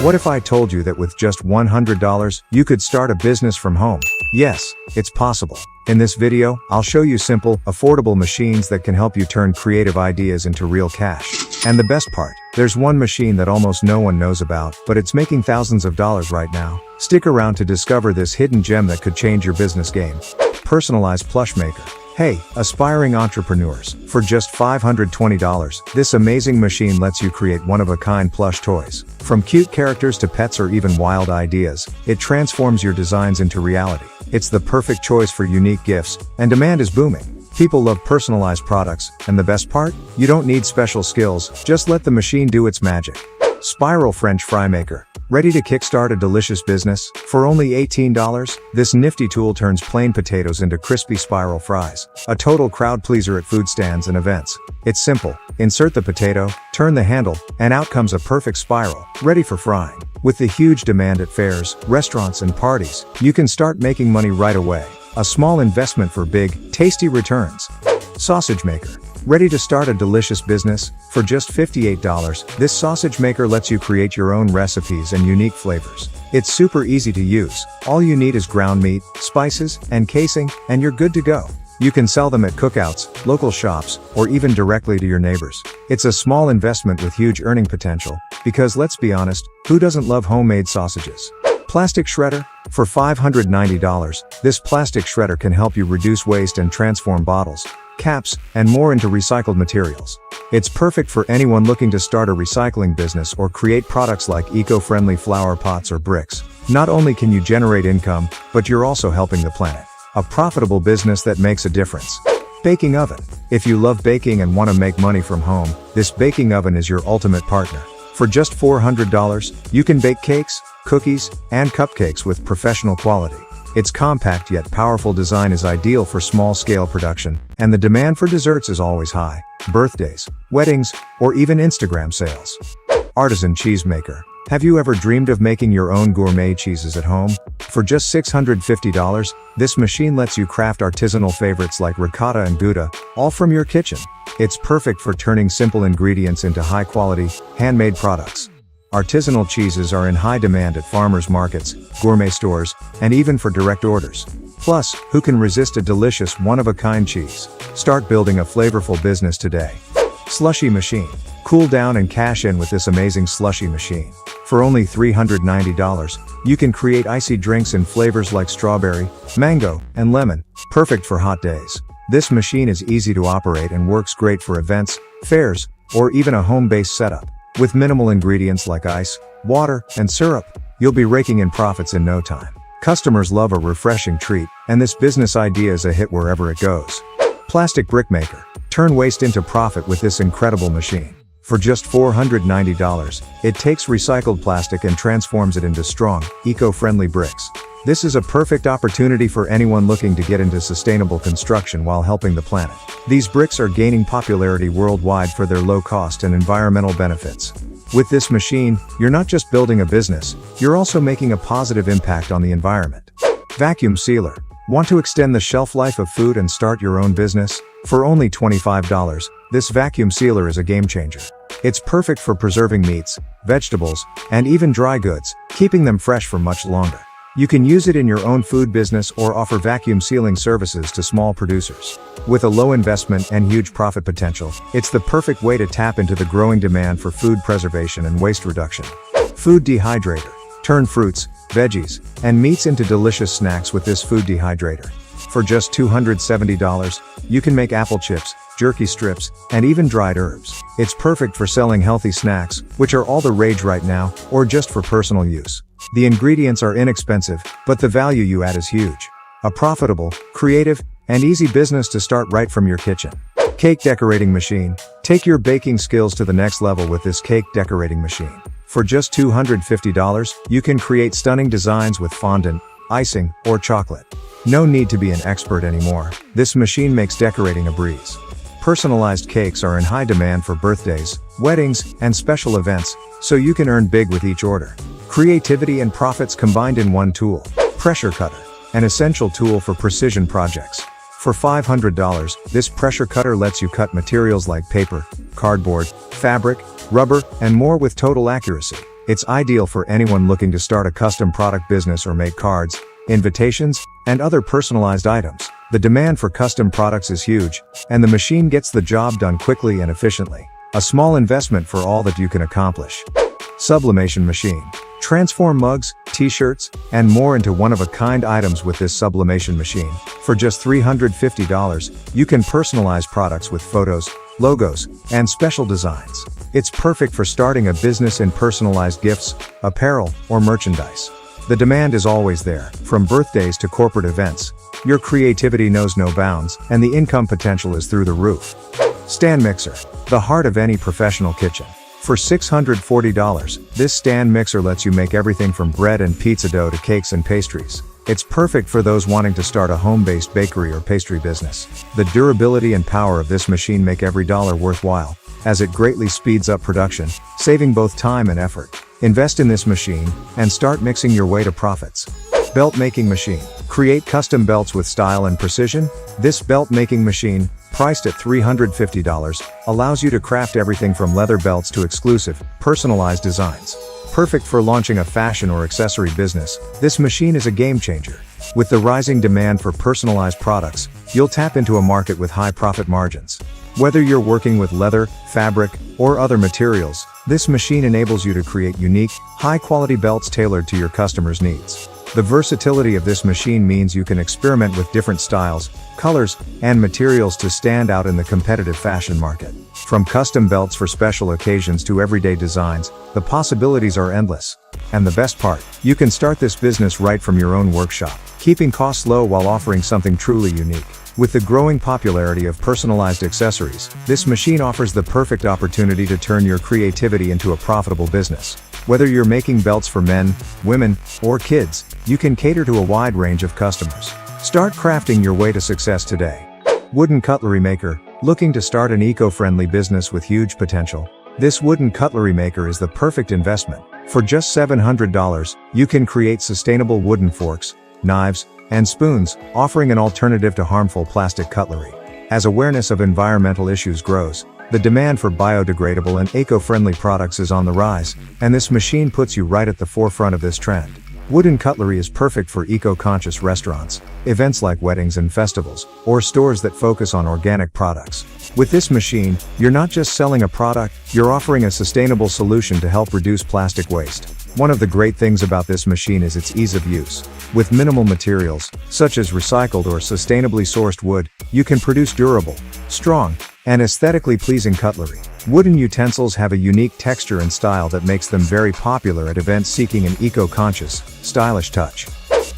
What if I told you that with just $100, you could start a business from home? Yes, it's possible. In this video, I'll show you simple, affordable machines that can help you turn creative ideas into real cash. And the best part, there's one machine that almost no one knows about, but it's making thousands of dollars right now. Stick around to discover this hidden gem that could change your business game. Personalized plush maker. Hey, aspiring entrepreneurs, for just $520, this amazing machine lets you create one-of-a-kind plush toys. From cute characters to pets or even wild ideas, it transforms your designs into reality. It's the perfect choice for unique gifts, and demand is booming. People love personalized products, and the best part? You don't need special skills, just let the machine do its magic. Spiral French Fry Maker. Ready to kickstart a delicious business? For only $18, this nifty tool turns plain potatoes into crispy spiral fries. A total crowd pleaser at food stands and events. It's simple. Insert the potato, turn the handle, and out comes a perfect spiral, ready for frying. With the huge demand at fairs, restaurants, and parties, you can start making money right away. A small investment for big, tasty returns. Sausage Maker. Ready to start a delicious business? For just $58, this sausage maker lets you create your own recipes and unique flavors. It's super easy to use. All you need is ground meat, spices, and casing, and you're good to go. You can sell them at cookouts, local shops, or even directly to your neighbors. It's a small investment with huge earning potential, because let's be honest, who doesn't love homemade sausages? Plastic Shredder. For $590, this plastic shredder can help you reduce waste and transform bottles, caps, and more into recycled materials. It's perfect for anyone looking to start a recycling business or create products like eco-friendly flower pots or bricks. Not only can you generate income, but you're also helping the planet. A profitable business that makes a difference. Baking Oven. If you love baking and want to make money from home, this baking oven is your ultimate partner. For just $400, you can bake cakes, cookies, and cupcakes with professional quality. Its compact yet powerful design is ideal for small-scale production, and the demand for desserts is always high. Birthdays, weddings, or even Instagram sales. Artisan Cheese Maker. Have you ever dreamed of making your own gourmet cheeses at home? For just $650, this machine lets you craft artisanal favorites like ricotta and Gouda, all from your kitchen. It's perfect for turning simple ingredients into high-quality, handmade products. Artisanal cheeses are in high demand at farmers markets, gourmet stores, and even for direct orders. Plus, who can resist a delicious one-of-a-kind cheese? Start building a flavorful business today. Slushie Machine. Cool down and cash in with this amazing slushie machine. For only $390, you can create icy drinks in flavors like strawberry, mango, and lemon, perfect for hot days. This machine is easy to operate and works great for events, fairs, or even a home-based setup. With minimal ingredients like ice, water, and syrup, you'll be raking in profits in no time. Customers love a refreshing treat, and this business idea is a hit wherever it goes. Plastic Brick Maker. Turn waste into profit with this incredible machine. For just $490, it takes recycled plastic and transforms it into strong, eco-friendly bricks. This is a perfect opportunity for anyone looking to get into sustainable construction while helping the planet. These bricks are gaining popularity worldwide for their low cost and environmental benefits. With this machine, you're not just building a business, you're also making a positive impact on the environment. Vacuum Sealer. Want to extend the shelf life of food and start your own business? For only $25, this vacuum sealer is a game changer. It's perfect for preserving meats, vegetables, and even dry goods, keeping them fresh for much longer. You can use it in your own food business or offer vacuum sealing services to small producers. With a low investment and huge profit potential, it's the perfect way to tap into the growing demand for food preservation and waste reduction. Food Dehydrator. Turn fruits, veggies, and meats into delicious snacks with this food dehydrator. For just $270, you can make apple chips, jerky strips, and even dried herbs. It's perfect for selling healthy snacks, which are all the rage right now, or just for personal use. The ingredients are inexpensive, but the value you add is huge. A profitable, creative, and easy business to start right from your kitchen. Cake Decorating Machine. Take your baking skills to the next level with this cake decorating machine. For just $250, you can create stunning designs with fondant, icing, or chocolate. No need to be an expert anymore. This machine makes decorating a breeze. Personalized cakes are in high demand for birthdays, weddings, and special events, so you can earn big with each order. Creativity and profits combined in one tool. Pressure Cutter. An essential tool for precision projects. For $500, this pressure cutter lets you cut materials like paper, cardboard, fabric, rubber, and more with total accuracy. It's ideal for anyone looking to start a custom product business or make cards, invitations, and other personalized items. The demand for custom products is huge, and the machine gets the job done quickly and efficiently. A small investment for all that you can accomplish. Sublimation machine. Transform mugs, t-shirts, and more into one-of-a-kind items with this sublimation machine. For just $350, you can personalize products with photos, logos, and special designs. It's perfect for starting a business in personalized gifts, apparel, or merchandise. The demand is always there, from birthdays to corporate events. Your creativity knows no bounds, and the income potential is through the roof. Stand mixer. The heart of any professional kitchen. For $640, this stand mixer lets you make everything from bread and pizza dough to cakes and pastries. It's perfect for those wanting to start a home-based bakery or pastry business. The durability and power of this machine make every dollar worthwhile, as it greatly speeds up production, saving both time and effort. Invest in this machine, and start mixing your way to profits. Belt making machine. Create custom belts with style and precision. This belt making machine, priced at $350, allows you to craft everything from leather belts to exclusive, personalized designs. Perfect for launching a fashion or accessory business, this machine is a game changer. With the rising demand for personalized products, you'll tap into a market with high profit margins. Whether you're working with leather, fabric, or other materials, this machine enables you to create unique, high-quality belts tailored to your customers' needs. The versatility of this machine means you can experiment with different styles, colors, and materials to stand out in the competitive fashion market. From custom belts for special occasions to everyday designs, the possibilities are endless. And the best part, you can start this business right from your own workshop, keeping costs low while offering something truly unique. With the growing popularity of personalized accessories, this machine offers the perfect opportunity to turn your creativity into a profitable business. Whether you're making belts for men, women, or kids, you can cater to a wide range of customers. Start crafting your way to success today. Wooden cutlery maker. Looking to start an eco-friendly business with huge potential? This wooden cutlery maker is the perfect investment. For just $700, you can create sustainable wooden forks, knives, and spoons, offering an alternative to harmful plastic cutlery. As awareness of environmental issues grows, the demand for biodegradable and eco-friendly products is on the rise, and this machine puts you right at the forefront of this trend. Wooden cutlery is perfect for eco-conscious restaurants, events like weddings and festivals, or stores that focus on organic products. With this machine, you're not just selling a product, you're offering a sustainable solution to help reduce plastic waste. One of the great things about this machine is its ease of use. With minimal materials, such as recycled or sustainably sourced wood, you can produce durable, strong, and aesthetically pleasing cutlery. Wooden utensils have a unique texture and style that makes them very popular at events seeking an eco-conscious, stylish touch.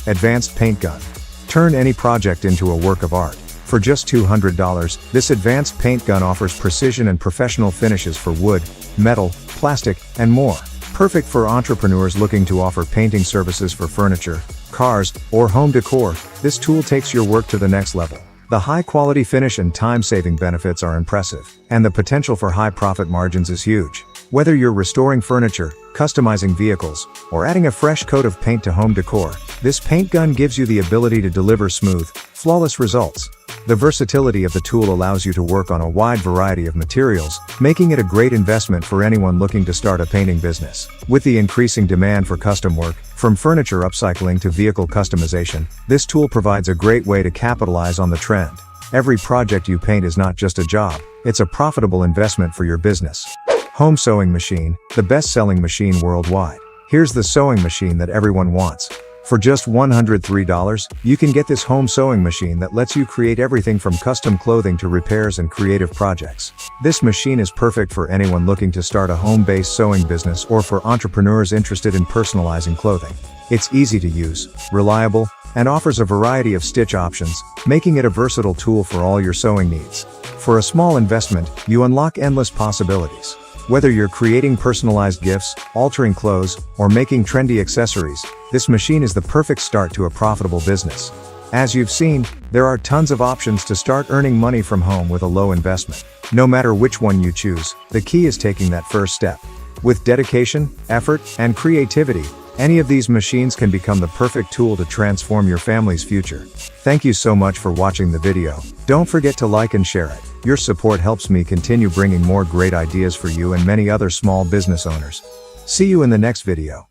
Advanced paint gun. Turn any project into a work of art. For just $200, this advanced paint gun offers precision and professional finishes for wood, metal, plastic, and more. Perfect for entrepreneurs looking to offer painting services for furniture, cars, or home decor, this tool takes your work to the next level. The high-quality finish and time-saving benefits are impressive, and the potential for high profit margins is huge. Whether you're restoring furniture, customizing vehicles, or adding a fresh coat of paint to home decor, this paint gun gives you the ability to deliver smooth, flawless results. The versatility of the tool allows you to work on a wide variety of materials, making it a great investment for anyone looking to start a painting business. With the increasing demand for custom work, from furniture upcycling to vehicle customization, this tool provides a great way to capitalize on the trend. Every project you paint is not just a job, it's a profitable investment for your business. Home sewing machine, the best-selling machine worldwide. Here's the sewing machine that everyone wants. For just $103, you can get this home sewing machine that lets you create everything from custom clothing to repairs and creative projects. This machine is perfect for anyone looking to start a home-based sewing business or for entrepreneurs interested in personalizing clothing. It's easy to use, reliable, and offers a variety of stitch options, making it a versatile tool for all your sewing needs. For a small investment, you unlock endless possibilities. Whether you're creating personalized gifts, altering clothes, or making trendy accessories, this machine is the perfect start to a profitable business. As you've seen, there are tons of options to start earning money from home with a low investment. No matter which one you choose, the key is taking that first step. With dedication, effort, and creativity, any of these machines can become the perfect tool to transform your family's future. Thank you so much for watching the video. Don't forget to like and share it. Your support helps me continue bringing more great ideas for you and many other small business owners. See you in the next video.